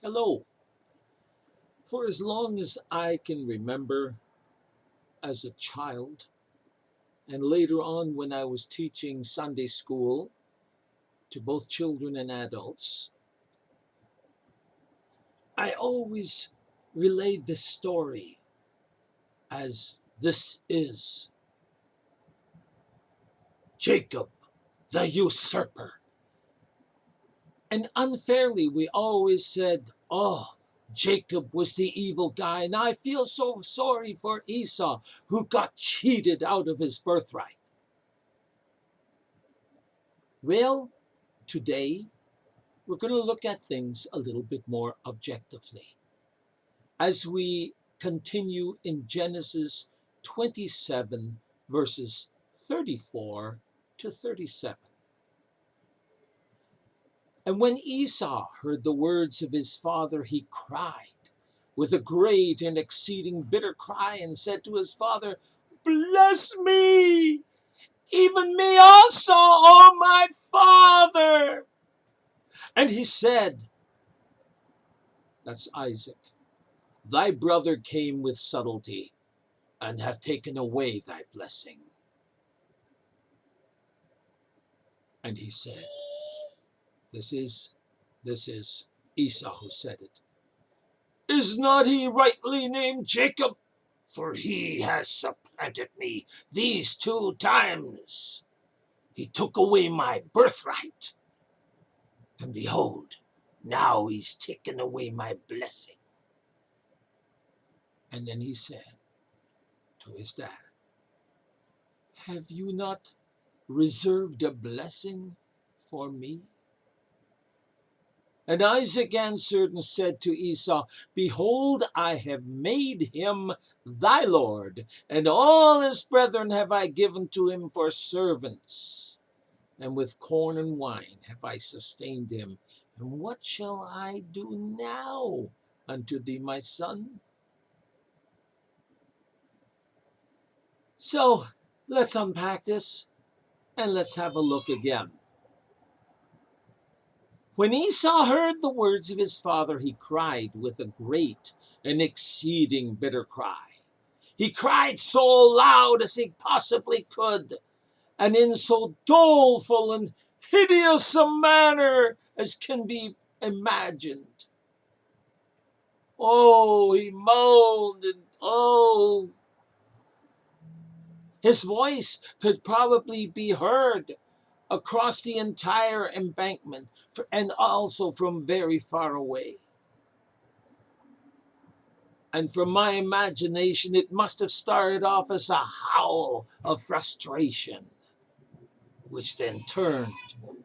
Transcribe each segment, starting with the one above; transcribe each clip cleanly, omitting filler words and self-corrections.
Hello. For as long as I can remember as a child, and later on when I was teaching Sunday school to both children and adults, I always relayed this story as this is Jacob, the usurper. And unfairly, we always said, oh, Jacob was the evil guy, and I feel so sorry for Esau, who got cheated out of his birthright. Well, today we're going to look at things a little bit more objectively as we continue in Genesis 27, verses 34 to 37. And when Esau heard the words of his father, he cried with a great and exceeding bitter cry and said to his father, "Bless me, even me also, O my father." And he said, that's Isaac, "Thy brother came with subtlety and have taken away thy blessing." And he said, this is Esau who said it, "Is not he rightly named Jacob? For he has supplanted me these 2 times. He took away my birthright, and behold, now he's taken away my blessing." And then he said to his dad, "Have you not reserved a blessing for me?" And Isaac answered and said to Esau, "Behold, I have made him thy lord, and all his brethren have I given to him for servants, and with corn and wine have I sustained him. And what shall I do now unto thee, my son?" So let's unpack this and let's have a look again. When Esau heard the words of his father, he cried with a great and exceeding bitter cry. He cried so loud as he possibly could, and in so doleful and hideous a manner as can be imagined. Oh, he moaned, and oh, his voice could probably be heard across the entire embankment and also from very far away. And from my imagination, it must have started off as a howl of frustration, which then turned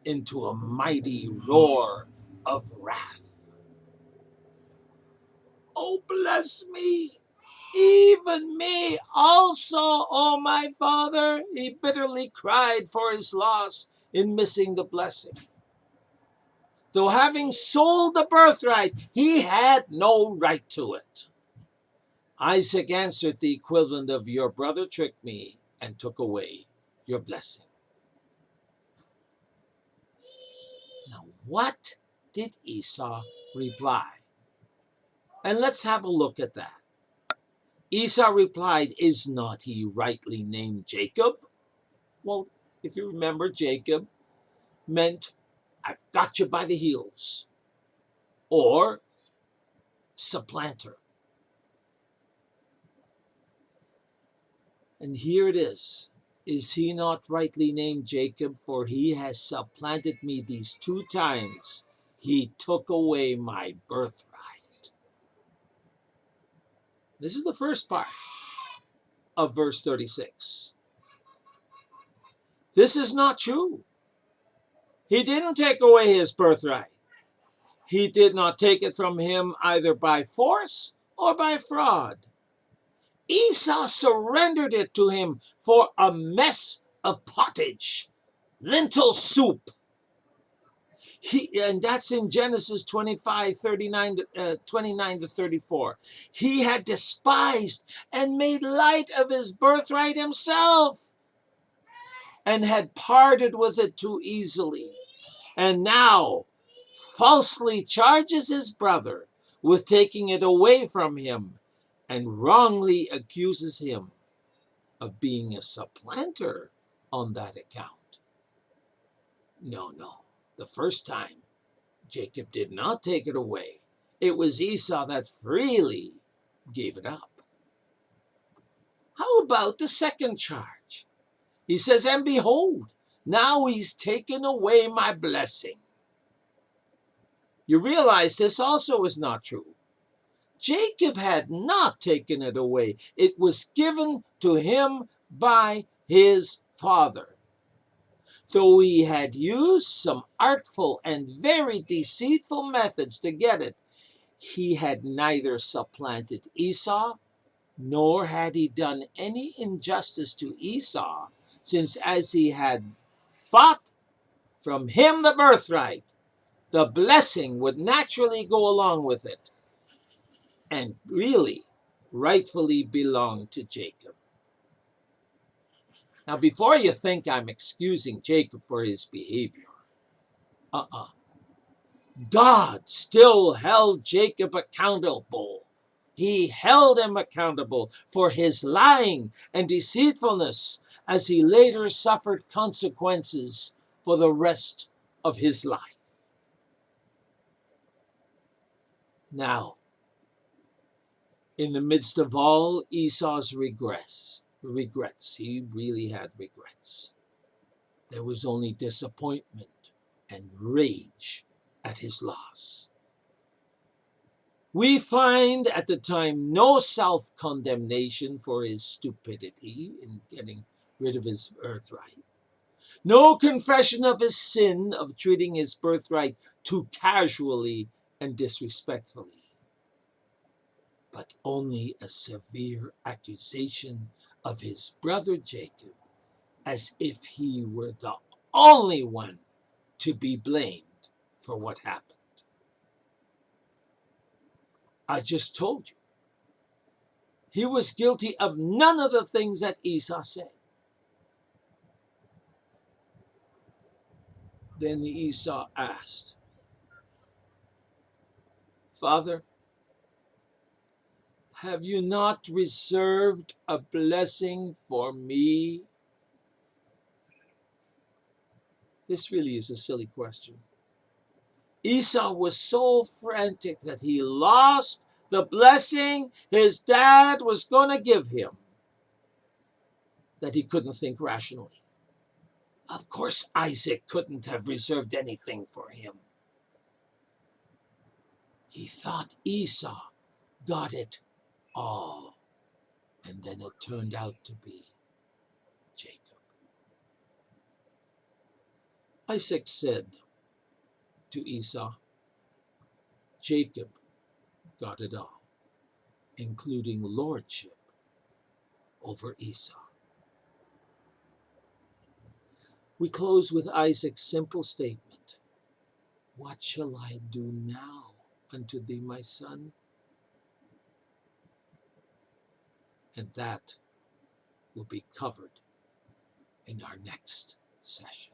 into a mighty roar of wrath. "Oh, bless me, even me also, O my father," he bitterly cried for his loss in missing the blessing. Though having sold the birthright, he had no right to it. Isaac answered the equivalent of, "Your brother tricked me and took away your blessing." Now, what did Esau reply? And let's have a look at that. Esau replied, "Is not he rightly named Jacob?" Well, if you remember, Jacob meant "I've got you by the heels," or supplanter. And here it is. "Is he not rightly named Jacob? For he has supplanted me these 2 times. He took away my birthright." This is the first part of verse 36. This is not true. He didn't take away his birthright. He did not take it from him either by force or by fraud. Esau surrendered it to him for a mess of pottage, lentil soup. And that's in Genesis 25, 29 to 34. He had despised and made light of his birthright himself and had parted with it too easily. And now falsely charges his brother with taking it away from him and wrongly accuses him of being a supplanter on that account. No, no. The first time, Jacob did not take it away. It was Esau that freely gave it up. How about the second charge? He says, and behold, now he's taken away my blessing. You realize this also is not true. Jacob had not taken it away. It was given to him by his father. Though he had used some artful and very deceitful methods to get it, he had neither supplanted Esau, nor had he done any injustice to Esau, since as he had bought from him the birthright, the blessing would naturally go along with it, and really, rightfully belong to Jacob. Now, before you think I'm excusing Jacob for his behavior, God still held Jacob accountable. He held him accountable for his lying and deceitfulness as he later suffered consequences for the rest of his life. Now, in the midst of all Esau's regrets, he really had regrets. There was only disappointment and rage at his loss. We find at the time no self-condemnation for his stupidity in getting rid of his birthright, no confession of his sin of treating his birthright too casually and disrespectfully, but only a severe accusation of his brother Jacob, as if he were the only one to be blamed for what happened. I just told you, he was guilty of none of the things that Esau said. Then Esau asked, Father, have you not reserved a blessing for me? This really is a silly question. Esau was so frantic that he lost the blessing his dad was going to give him that he couldn't think rationally. Of course, Isaac couldn't have reserved anything for him. He thought Esau got it all, and then it turned out to be Jacob. Isaac said to Esau, Jacob got it all, including lordship over Esau. We close with Isaac's simple statement, what shall I do now unto thee, my son? And that will be covered in our next session.